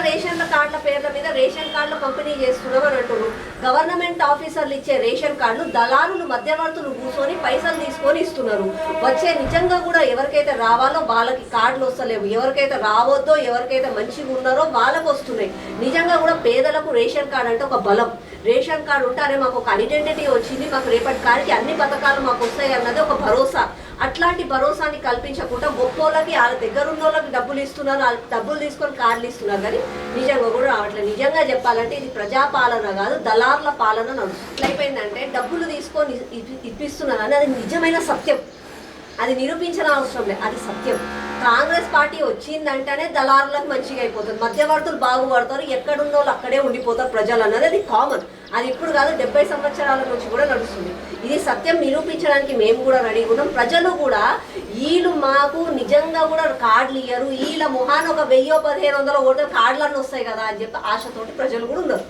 Ration కార్డుల పేర్ల మీద రేషన్ కార్డులు పంపిణీ చేస్తున్నాం అని అంటున్నారు. గవర్నమెంట్ ఆఫీసర్లు ఇచ్చే రేషన్ కార్డులు దళారులు మధ్యవర్తులు కూర్చొని పైసలు తీసుకొని ఇస్తున్నారు. వచ్చే నిజంగా కూడా ఎవరికైతే రావాలో వాళ్ళకి కార్డులు వస్తలేవు, ఎవరికైతే రావద్దో ఎవరికైతే మంచిగా ఉన్నారో వాళ్ళకు వస్తున్నాయి. నిజంగా కూడా పేదలకు రేషన్ కార్డు అంటే ఒక బలం. రేషన్ కార్డు ఉంటేనే మాకు ఒక ఐడెంటిటీ వచ్చింది, మాకు రేపటి కాడికి అన్ని పథకాలు మాకు వస్తాయి అన్నది ఒక భరోసా. అట్లాంటి భరోసాని కల్పించకుండా గొప్పోళ్ళకి వాళ్ళ దగ్గర ఉన్న వాళ్ళకి డబ్బులు ఇస్తున్నారు, వాళ్ళకి డబ్బులు తీసుకొని కార్డులు ఇస్తున్నారు, కానీ నిజంగా కూడా రావట్లేదు. నిజంగా చెప్పాలంటే ఇది ప్రజాపాలన కాదు, దళారుల పాలన నడుస్తుంది. ఎట్లయిపోయిందంటే డబ్బులు తీసుకొని ఇప్పిస్తున్నారు అని అది నిజమైన సత్యం, అది నిరూపించిన అవసరం లేదు, అది సత్యం. కాంగ్రెస్ పార్టీ వచ్చిందంటేనే దళారులకు మంచిగా అయిపోతుంది, మధ్యవర్తులు బాగుపడతారు, ఎక్కడున్న వాళ్ళు అక్కడే ఉండిపోతారు ప్రజలు అన్నది అది కామన్. అది ఇప్పుడు కాదు, 70 సంవత్సరాల నుంచి కూడా నడుస్తుంది. ఇది సత్యం నిరూపించడానికి మేము కూడా రెడీగా ఉన్నాం. ప్రజలు కూడా వీళ్ళు మాకు నిజంగా కూడా కార్డులు ఇయ్యరు, వీళ్ళ మొహాన ఒక 1000-1500 ఓటర్ కార్డులన్నీ వస్తాయి కదా అని చెప్పి ఆశతోటి ప్రజలు కూడా ఉన్నారు.